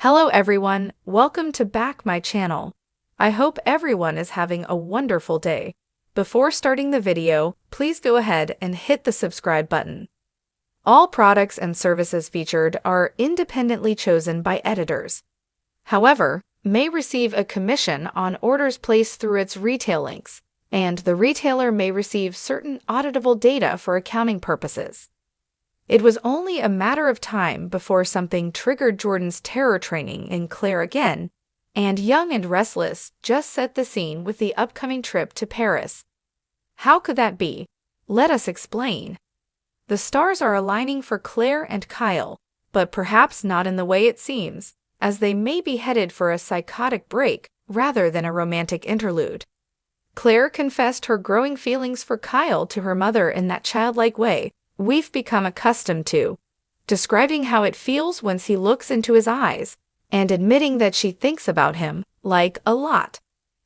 Hello everyone, welcome to back my channel. I hope everyone is having a wonderful day. Before starting the video, please go ahead and hit the subscribe button. All products and services featured are independently chosen by editors. However, may receive a commission on orders placed through its retail links, and the retailer may receive certain auditable data for accounting purposes. It was only a matter of time before something triggered Jordan's terror training in Claire again, and Young and Restless just set the scene with the upcoming trip to Paris. How could that be? Let us explain. The stars are aligning for Claire and Kyle, but perhaps not in the way it seems, as they may be headed for a psychotic break rather than a romantic interlude. Claire confessed her growing feelings for Kyle to her mother in that childlike way we've become accustomed to, describing how it feels once he looks into his eyes, and admitting that she thinks about him, like, a lot.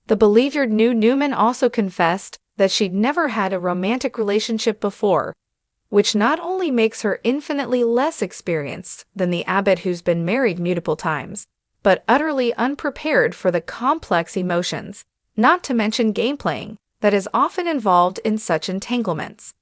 The beleaguered new Newman also confessed that she'd never had a romantic relationship before, which not only makes her infinitely less experienced than the abbot who's been married multiple times, but utterly unprepared for the complex emotions, not to mention gameplaying, that is often involved in such entanglements.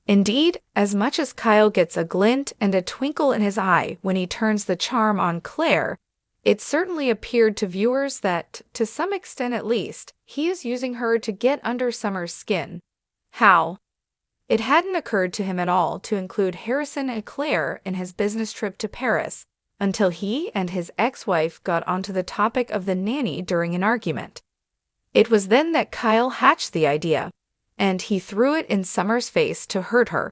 Indeed, as much as Kyle gets a glint and a twinkle in his eye when he turns the charm on Claire, it certainly appeared to viewers that, to some extent at least, he is using her to get under Summer's skin. How? It hadn't occurred to him at all to include Harrison and Claire in his business trip to Paris, until he and his ex-wife got onto the topic of the nanny during an argument. It was then that Kyle hatched the idea, and he threw it in Summer's face to hurt her.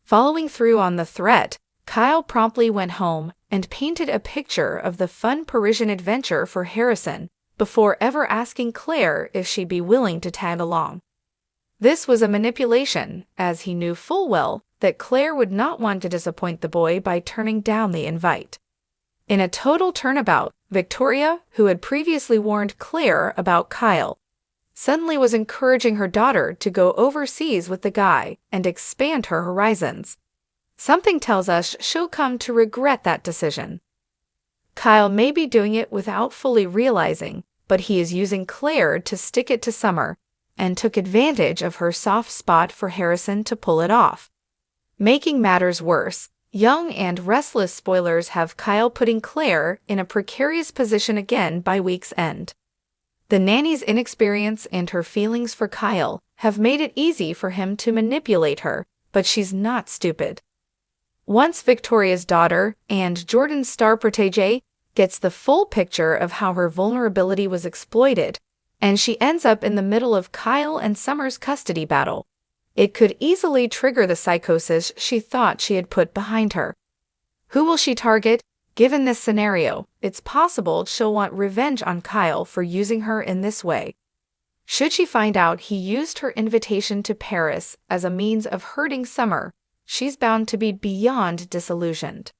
Following through on the threat, Kyle promptly went home and painted a picture of the fun Parisian adventure for Harrison before ever asking Claire if she'd be willing to tag along. This was a manipulation, as he knew full well that Claire would not want to disappoint the boy by turning down the invite. In a total turnabout, Victoria, who had previously warned Claire about Kyle, suddenly was encouraging her daughter to go overseas with the guy and expand her horizons. Something tells us she'll come to regret that decision. Kyle may be doing it without fully realizing, but he is using Claire to stick it to Summer, and took advantage of her soft spot for Harrison to pull it off. Making matters worse, Young and Restless spoilers have Kyle putting Claire in a precarious position again by week's end. The nanny's inexperience and her feelings for Kyle have made it easy for him to manipulate her, but she's not stupid. Once Victoria's daughter and Jordan's star protégé gets the full picture of how her vulnerability was exploited, and she ends up in the middle of Kyle and Summer's custody battle, it could easily trigger the psychosis she thought she had put behind her. Who will she target? Given this scenario, it's possible she'll want revenge on Kyle for using her in this way. Should she find out he used her invitation to Paris as a means of hurting Summer, she's bound to be beyond disillusioned.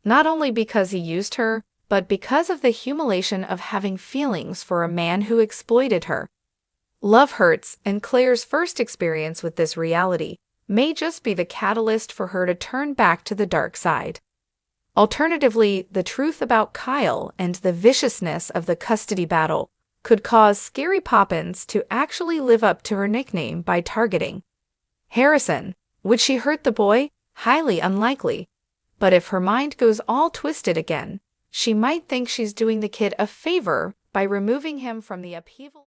Not only because he used her, but because of the humiliation of having feelings for a man who exploited her. Love hurts, and Claire's first experience with this reality may just be the catalyst for her to turn back to the dark side. Alternatively, the truth about Kyle and the viciousness of the custody battle could cause Scary Poppins to actually live up to her nickname by targeting Harrison. Would she hurt the boy? Highly unlikely. But if her mind goes all twisted again, she might think she's doing the kid a favor by removing him from the upheaval.